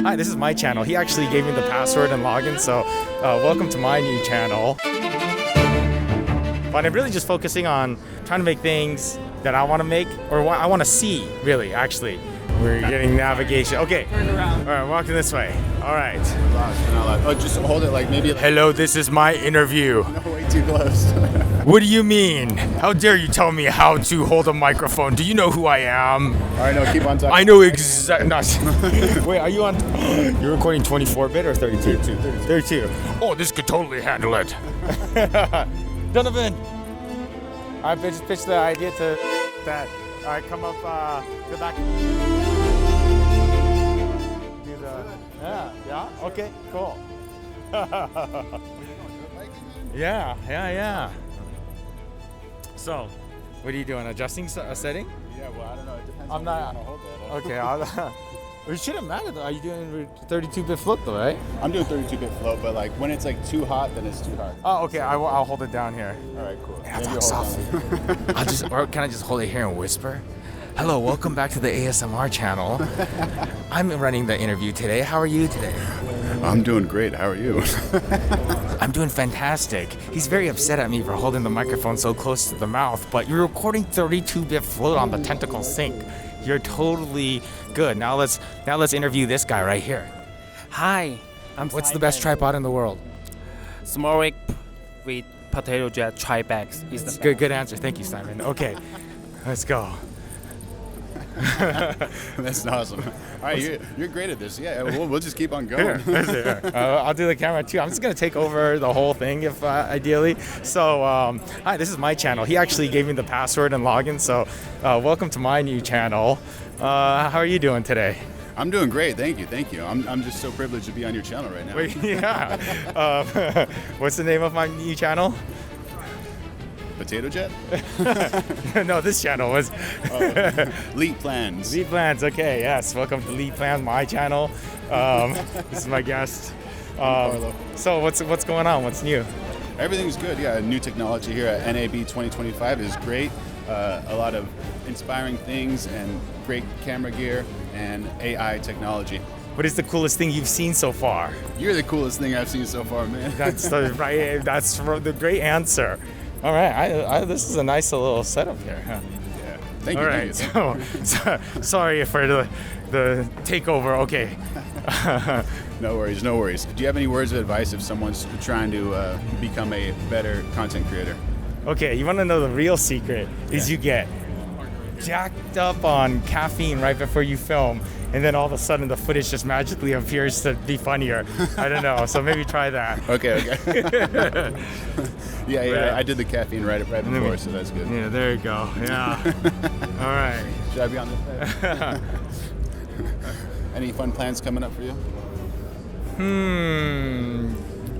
Hi, this is my channel. He actually gave me the password and login, so welcome to my new channel. But I'm really just focusing on trying to make things that I want to make, or I want to see, really, actually. We're getting navigation. Okay. Turn around. All right, walking this way. All right. Oh, just hold it like maybe. Hello, this is my interview. No, way too close. What do you mean? How dare you tell me how to hold a microphone? Do you know who I am? All right, no, keep on talking. I know exactly. Wait, are you on? You're recording 24-bit or 32? 32. Oh, this could totally handle it. Donovan, I pitched the idea to that. All right, come up, go back. Do the, yeah, okay, cool. Yeah. So, what are you doing? Adjusting a setting? Yeah, well, I don't know. It depends. I'm not. Okay, it shouldn't matter though. Are you doing 32-bit float though, right? I'm doing 32-bit float, but like when it's like too hot, then it's too hot. Oh, okay. I'll hold it down here. All right, cool. Yeah, Maybe talk soft. Or can I just hold it here and whisper? Hello, welcome back to the ASMR channel. I'm running the interview today. How are you today? I'm doing great. How are you? I'm doing fantastic. He's very upset at me for holding the microphone so close to the mouth, but you're recording 32-bit float on the Tentacle Sync. You're totally good. Now let's interview this guy right here. Hi, What's the best tripod in the world? SmallRig with potato jet TRIBEX is the Good answer. Thank you, Simon. Okay, let's go. That's awesome. All right, you're great at this. Yeah, we'll just keep on going. I'll do the camera too. I'm just gonna take over the whole thing if ideally. So, hi, this is my channel. He actually gave me the password and login. So, welcome to my new channel. How are you doing today? I'm doing great. Thank you. I'm just so privileged to be on your channel right now. Wait, yeah. What's the name of my new channel? Potato jet? No, this channel was Lead Plans. Lead Plans. Okay, yes. Welcome to Lead Plans, my channel. This is my guest. So what's going on? What's new? Everything's good. Yeah, new technology here at NAB 2025 is great. A lot of inspiring things and great camera gear and AI technology. What is the coolest thing you've seen so far? You're the coolest thing I've seen so far, man. That's the That's the great answer. All right, this is a nice little setup here. Huh? Yeah. Thank you. All right. So sorry for the takeover. Okay. No worries. Do you have any words of advice if someone's trying to become a better content creator? Okay, you want to know the real secret is you get jacked up on caffeine right before you film, and then all of a sudden the footage just magically appears to be funnier. I don't know, so maybe try that. Okay. Yeah, Right. I did the caffeine right before, so that's good. Yeah, there you go. Yeah. All right. Should I be on this side? Any fun plans coming up for you?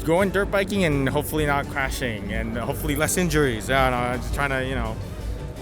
Going dirt biking and hopefully not crashing, and hopefully less injuries. Yeah, no, just trying to,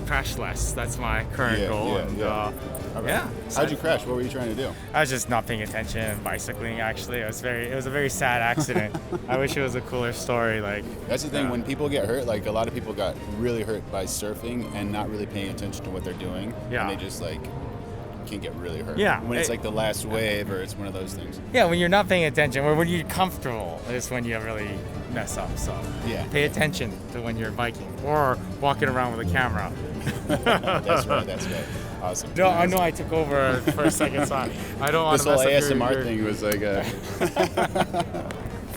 crash less. That's my current goal. Yeah. How'd you crash? What were you trying to do? I was just not paying attention and bicycling. Actually, it was a very sad accident. I wish it was a cooler story. That's the thing. When people get hurt, like a lot of people got really hurt by surfing and not really paying attention to what they're doing. Yeah. And they just can get really hurt. Yeah. When it's like the last wave or it's one of those things. Yeah, when you're not paying attention, or when you're comfortable, is when you really mess up. So yeah, pay attention to when you're biking or walking around with a camera. That's right. Awesome. No, I know I took over for a second, so I don't want this to mess whole up ASMR thing was like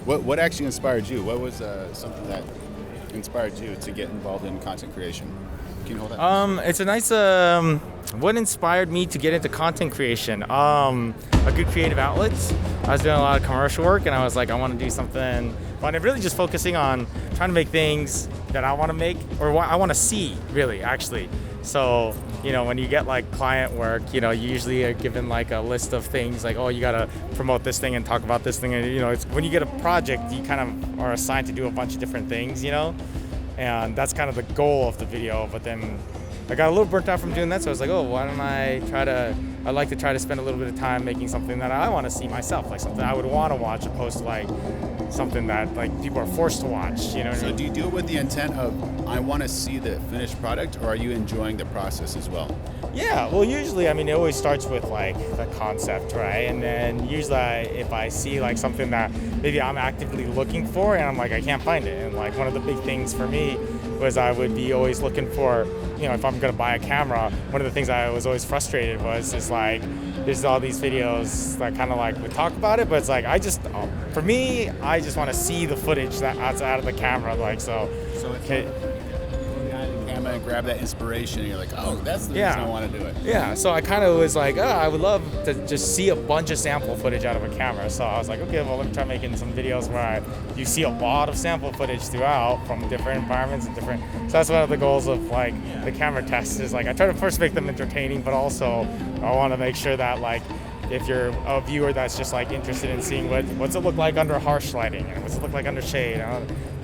What actually inspired you? What was something that inspired you to get involved in content creation? Can you hold that? It's a nice. What inspired me to get into content creation? A good creative outlets. I was doing a lot of commercial work, and I was like, I want to do something. But I'm really just focusing on trying to make things that I want to make, or I want to see, really, actually. So, when you get client work, you usually are given a list of things oh, you got to promote this thing and talk about this thing. And, it's when you get a project, you kind of are assigned to do a bunch of different things, and that's kind of the goal of the video. But then I got a little burnt out from doing that. So I was like, oh, why don't I try to I like to try to spend a little bit of time making something that I want to see myself, like something I would want to watch, opposed to like something that like people are forced to watch. You know what I So mean? do you do it with the intent of, I want to see the finished product, or are you enjoying the process as well? Yeah, well, usually, I mean, it always starts with like the concept, right? And then usually, if I see like something that maybe I'm actively looking for, and I'm like, I can't find it, and like one of the big things for me was I would be always looking for, you know, if I'm gonna buy a camera, one of the things I was always frustrated was is like, there's all these videos that kind of like would talk about it, but it's like for me, I just want to see the footage that's out of the camera, like so. So it's behind the camera and grab that inspiration, and you're like, oh, that's the reason I want to do it. Yeah, so I kind of was like, I would love to just see a bunch of sample footage out of a camera. So I was like, okay, well, let me try making some videos where you see a lot of sample footage throughout from different environments and different. So that's one of the goals of like the camera tests is like, I try to first make them entertaining, but also I want to make sure that like, if you're a viewer that's just like interested in seeing what's it look like under harsh lighting and what's it look like under shade,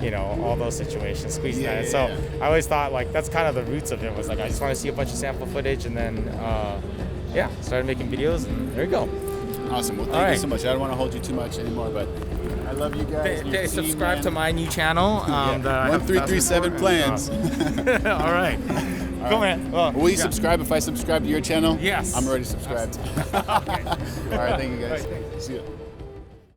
you know, all those situations, squeeze that. So I always thought like that's kind of the roots of it, was like I just want to see a bunch of sample footage, and then started making videos, and there you go. Awesome. Well, thank you so much. I don't want to hold you too much anymore, but I love you guys. Subscribe to my new channel. 1337 plans. All right. Cool, man. Well, will you subscribe if I subscribe to your channel? Yes. I'm already subscribed. Okay. All right, thank you guys. See you.